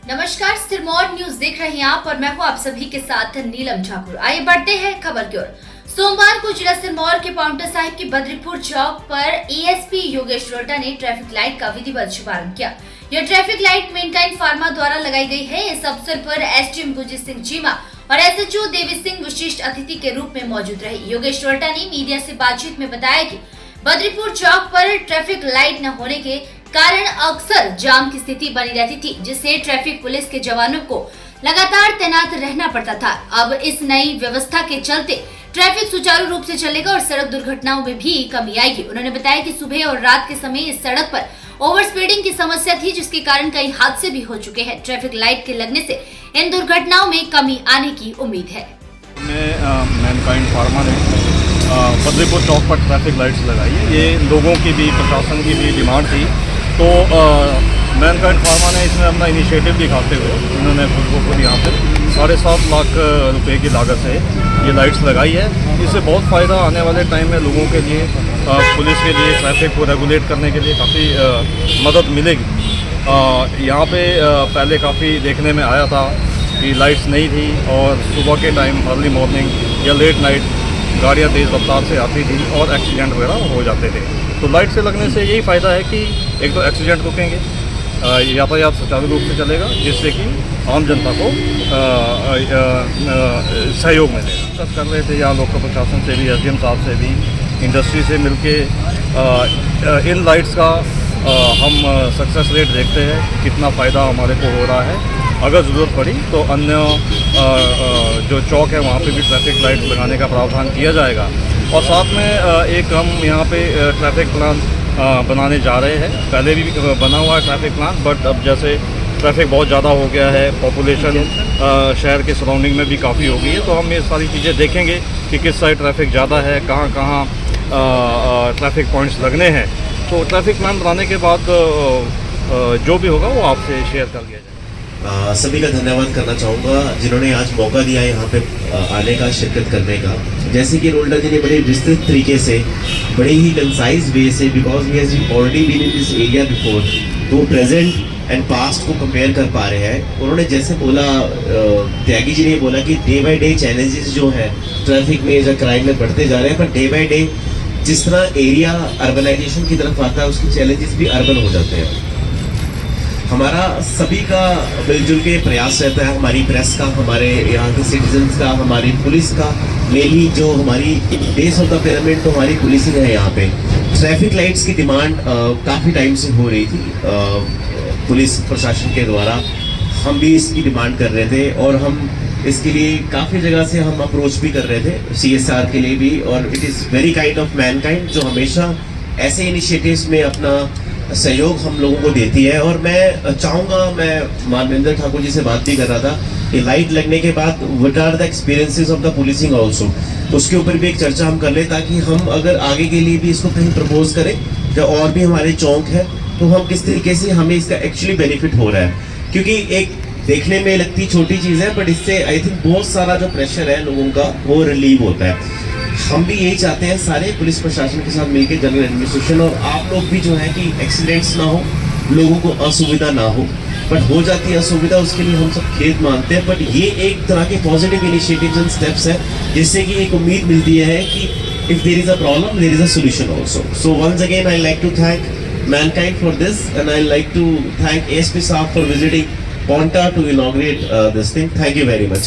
नमस्कार, सिरमौर न्यूज देख रहे हैं आप और मैं हूं आप सभी के साथ नीलम ठाकुर। आइए बढ़ते हैं खबर की ओर। सोमवार को जिला सिरमौर के पाउंटा साहिब की बद्रीपुर चौक पर एएसपी योगेश रोहटा ने ट्रैफिक लाइट का विधिवत शुभारंभ किया। यह ट्रैफिक लाइट मेनकाइन फार्मा द्वारा लगाई गई है। इस अवसर पर एसडीएम गुरजीत सिंह चीमा और एसएचओ देवी सिंह विशिष्ट अतिथि के रूप में मौजूद रहे। योगेश रोहटा ने मीडिया से बातचीत में बताया कि बद्रीपुर चौक पर ट्रैफिक लाइट न होने के कारण अक्सर जाम की स्थिति बनी रहती थी, जिससे ट्रैफिक पुलिस के जवानों को लगातार तैनात रहना पड़ता था। अब इस नई व्यवस्था के चलते ट्रैफिक सुचारू रूप से चलेगा और सड़क दुर्घटनाओं में भी कमी आएगी। उन्होंने बताया कि सुबह और रात के समय इस सड़क पर ओवर स्पीडिंग की समस्या थी, जिसके कारण कई हादसे भी हो चुके हैं। ट्रैफिक लाइट के लगने से इन दुर्घटनाओं में कमी आने की उम्मीद है। मैनकाइंड फार्मा ने बद्रीपुर चौक पर ट्रैफिक लाइट्स लगाई है। ये लोगों की भी, प्रशासन की भी डिमांड थी, तो मैनकाइंड फार्मा ने इसमें अपना इनिशिएटिव दिखाते हुए उन्होंने खुद यहाँ पर 7.5 लाख रुपए की लागत से ये लाइट्स लगाई है। इससे बहुत फ़ायदा आने वाले टाइम में लोगों के लिए, पुलिस के लिए, ट्रैफिक को रेगुलेट करने के लिए काफ़ी मदद मिलेगी। यहाँ पे पहले काफ़ी देखने में आया था कि लाइट्स नहीं थी और सुबह के टाइम अर्ली मॉर्निंग या लेट नाइट गाड़ियाँ तेज़ रफ्तार से आती थी और एक्सीडेंट वगैरह हो जाते थे। तो लाइट से लगने से यही फ़ायदा है कि एक तो एक्सीडेंट रुकेंगे, यातायात सुचारू रूप से चलेगा, जिससे कि आम जनता को सहयोग मिलेगा। डिस्कस कर रहे थे यहाँ लोकल प्रशासन से भी, एसडीएम साहब से भी, इंडस्ट्री से मिलके इन लाइट्स का हम सक्सेस रेट देखते हैं, कितना फ़ायदा हमारे को हो रहा है। अगर ज़रूरत पड़ी तो अन्य जो चौक है वहाँ पे भी ट्रैफिक लाइट लगाने का प्रावधान किया जाएगा। और साथ में एक हम यहाँ पे ट्रैफिक प्लान बनाने जा रहे हैं। पहले भी बना हुआ है ट्रैफिक प्लान, बट अब जैसे ट्रैफिक बहुत ज़्यादा हो गया है, पॉपुलेशन शहर के सराउंडिंग में भी काफ़ी हो गई है, तो हम ये सारी चीज़ें देखेंगे कि किस साइड ट्रैफिक ज़्यादा है, कहाँ कहाँ ट्रैफिक पॉइंट्स लगने हैं। तो ट्रैफिक प्लान बनाने के बाद जो भी होगा वो आपसे शेयर कर दिया जाएगा। सभी का धन्यवाद करना चाहूँगा जिन्होंने आज मौका दिया यहाँ पे आने का, शिरकत करने का। जैसे कि रोल्डा जी ने बड़े विस्तृत तरीके से, बड़े ही कंसाइज वे से, because we has already been in this area before, तो प्रेजेंट एंड पास्ट को कंपेयर कर पा रहे हैं। उन्होंने जैसे बोला, त्यागी जी ने बोला कि डे बाय डे चैलेंजेस जो है ट्रैफिक में या क्राइम में बढ़ते जा रहे हैं, पर डे बाय डे जिस तरह एरिया अर्बनाइजेशन की तरफ आता है उसकी चैलेंजेस भी अर्बन हो जाते हैं। हमारा सभी का मिलजुल के प्रयास रहता है, हमारी प्रेस का, हमारे यहाँ के सिटीजन्स का, हमारी पुलिस का, मेनली जो हमारी बेस ऑफ द पिरामिड तो हमारी पुलिसिंग है। यहाँ पे ट्रैफिक लाइट्स की डिमांड काफ़ी टाइम से हो रही थी पुलिस प्रशासन के द्वारा। हम भी इसकी डिमांड कर रहे थे और हम इसके लिए काफ़ी जगह से हम अप्रोच भी कर रहे थे, CSR के लिए भी। और it is very kind of Mankind जो हमेशा ऐसे इनिशिएटिव्स में अपना सहयोग हम लोगों को देती है। और मैं चाहूँगा, मैं मानवेंद्र ठाकुर जी से बात भी कर रहा था कि लाइट लगने के बाद what are the experiences of the policing also, उसके ऊपर भी एक चर्चा हम कर लें, ताकि हम अगर आगे के लिए भी इसको कहीं प्रपोज करें जो और भी हमारे चौक है, तो हम किस तरीके से हमें इसका एक्चुअली बेनिफिट हो रहा है। क्योंकि एक देखने में लगती छोटी चीज़ है, बट इससे आई थिंक बहुत सारा जो प्रेशर है लोगों का वो रिलीव होता है। हम भी यही चाहते हैं सारे पुलिस प्रशासन के साथ मिलकर, जनरल एडमिनिस्ट्रेशन और आप लोग भी जो है कि एक्सीडेंट्स ना हो, लोगों को असुविधा ना हो। बट हो जाती है असुविधा, उसके लिए हम सब खेद मानते हैं, बट ये एक तरह के पॉजिटिव इनिशिएटिव्स एंड स्टेप्स हैं, जिससे कि एक उम्मीद मिलती है कि if there is a problem there is a solution also. So once again I like to thank mankind for this, and I like to thank ASP साहब for visiting Ponta to inaugurate this thing. Thank you very much.